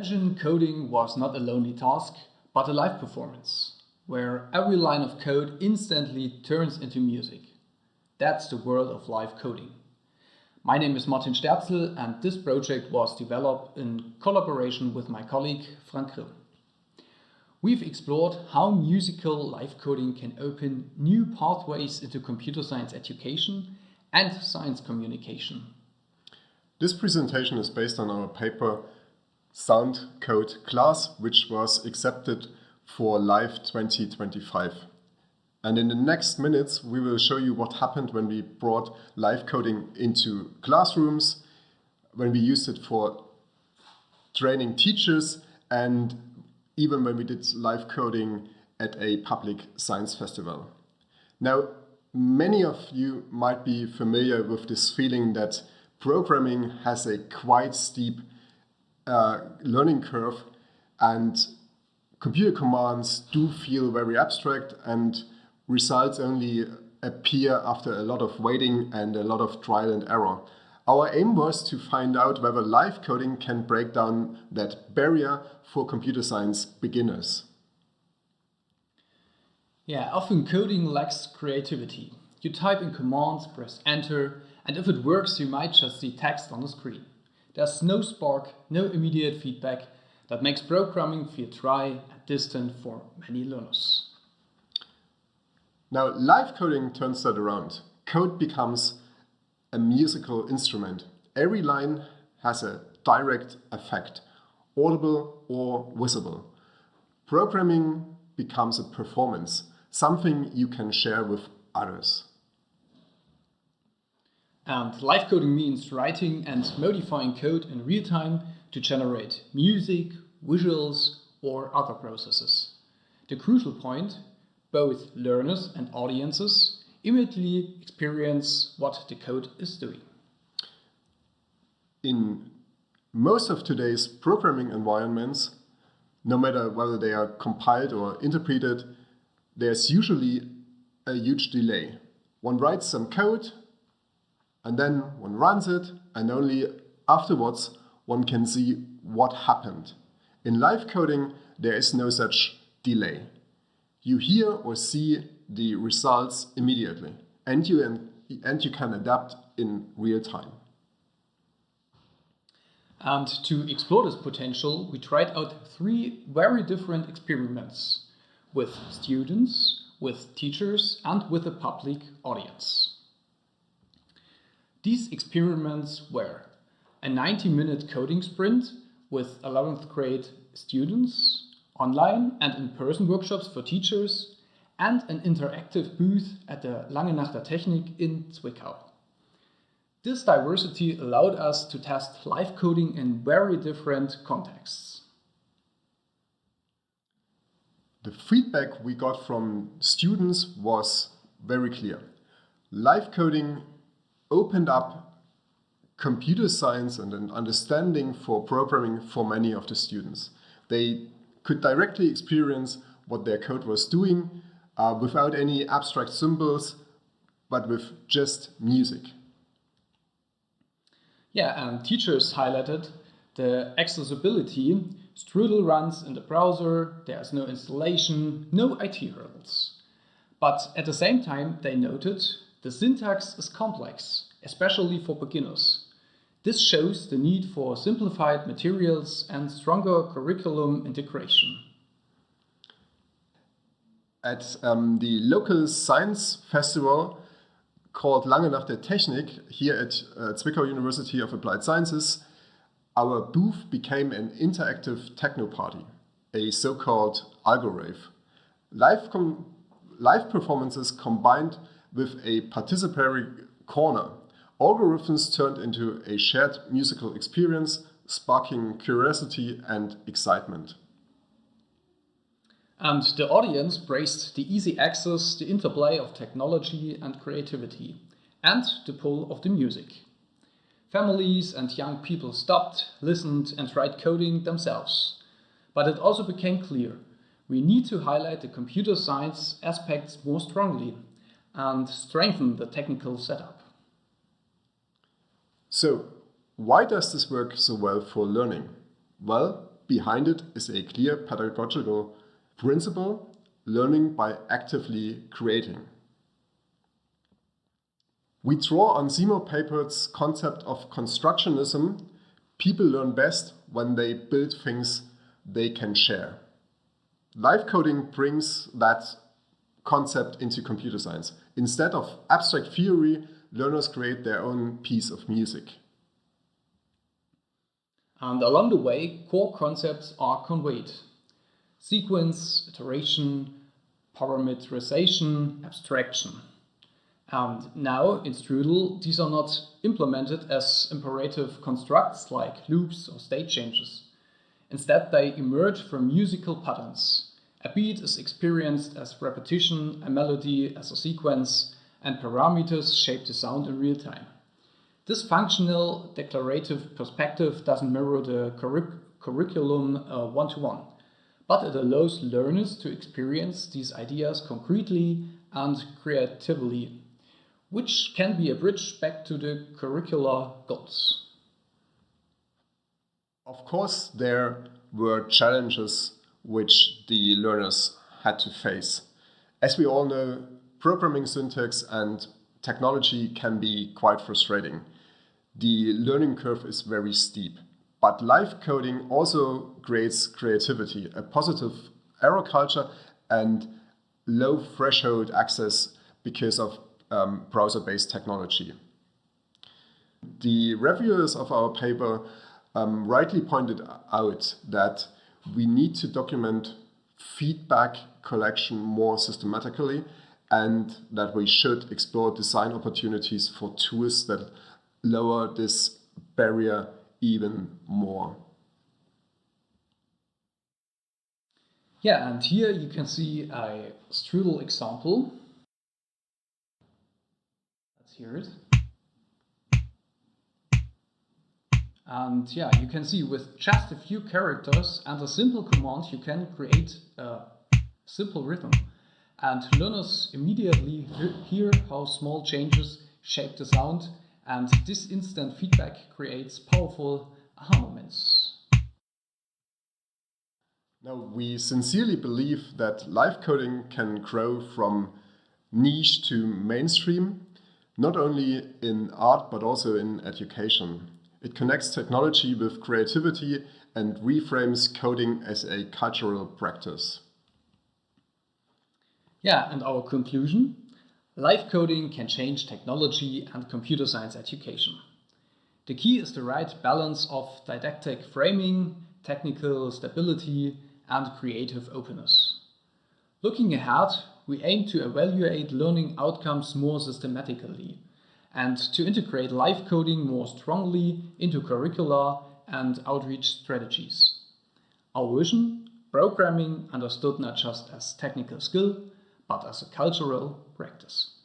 Imagine coding was not a lonely task, but a live performance, where every line of code instantly turns into music. That's the world of live coding. My name is Sterzel, and this project was developed in collaboration with my colleague Frank Grimm. We've explored how musical live coding can open new pathways into computer science education and science communication. This presentation is based on our paper Sound Code Class, which was accepted for Live 2025. And in the next minutes, we will show you what happened when we brought live coding into classrooms, when we used it for training teachers, and even when we did live coding at a public science festival. Now, many of you might be familiar with this feeling that programming has a quite steep learning curve, and computer commands do feel very abstract, and results only appear after a lot of waiting and a lot of trial and error. Our aim was to find out whether live coding can break down that barrier for computer science beginners. Yeah, often coding lacks creativity. You type in commands, press enter, and if it works, you might just see text on the screen. There's no spark, no immediate feedback that makes programming feel dry and distant for many learners. Now, live coding turns that around. Code becomes a musical instrument. Every line has a direct effect, audible or visible. Programming becomes a performance, something you can share with others. And live coding means writing and modifying code in real time to generate music, visuals, or other processes. The crucial point, both learners and audiences immediately experience what the code is doing. In most of today's programming environments, no matter whether they are compiled or interpreted, there's usually a huge delay. One writes some code, and then one runs it, and only afterwards one can see what happened. In live coding, there is no such delay. You hear or see the results immediately, and you can adapt in real time. And to explore this potential, we tried out 3 very different experiments with students, with teachers, and with a public audience. These experiments were a 90-minute coding sprint with 11th grade students, online and in-person workshops for teachers, and an interactive booth at the Lange Nacht der Technik in Zwickau. This diversity allowed us to test live coding in very different contexts. The feedback we got from students was very clear. Live coding opened up computer science and an understanding for programming for many of the students. They could directly experience what their code was doing without any abstract symbols, but with just music. Yeah, and teachers highlighted the accessibility. Sterzel runs in the browser, there's no installation, no IT hurdles. But at the same time, they noted the syntax is complex, especially for beginners. This shows the need for simplified materials and stronger curriculum integration. At the local science festival called Lange Nacht der Technik here at Zwickau University of Applied Sciences, our booth became an interactive techno party, a so-called algorave. Live performances combined with a participatory corner. Algorithms turned into a shared musical experience, sparking curiosity and excitement. And the audience praised the easy access, the interplay of technology and creativity, and the pull of the music. Families and young people stopped, listened, and tried coding themselves. But it also became clear we need to highlight the computer science aspects more strongly and strengthen the technical setup. So, why does this work so well for learning? Well, behind it is a clear pedagogical principle: learning by actively creating. We draw on Seymour Papers' concept of constructionism. People learn best when they build things they can share. Live coding brings that concept into computer science. Instead of abstract theory, learners create their own piece of music. And along the way, core concepts are conveyed: sequence, iteration, parameterization, abstraction. And now in Sterzel, these are not implemented as imperative constructs like loops or state changes. Instead, they emerge from musical patterns. A beat is experienced as repetition, a melody as a sequence, and parameters shape the sound in real time. This functional declarative perspective doesn't mirror the curriculum one-to-one, but it allows learners to experience these ideas concretely and creatively, which can be a bridge back to the curricular goals. Of course, there were challenges which the learners had to face. As we all know, programming syntax and technology can be quite frustrating. The learning curve is very steep. But live coding also creates creativity, a positive error culture, and low threshold access because of browser-based technology. The reviewers of our paper rightly pointed out that we need to document feedback collection more systematically, and that we should explore design opportunities for tools that lower this barrier even more. Yeah, and here you can see a Sterzel example. Let's hear it. And yeah, you can see with just a few characters and a simple command, you can create a simple rhythm. And learners immediately hear how small changes shape the sound, and this instant feedback creates powerful aha moments. Now, we sincerely believe that live coding can grow from niche to mainstream, not only in art but also in education. It connects technology with creativity and reframes coding as a cultural practice. Yeah, and our conclusion? Live coding can change technology and computer science education. The key is the right balance of didactic framing, technical stability, and creative openness. Looking ahead, we aim to evaluate learning outcomes more systematically and to integrate live coding more strongly into curricula and outreach strategies. Our vision: programming understood not just as technical skill, but as a cultural practice.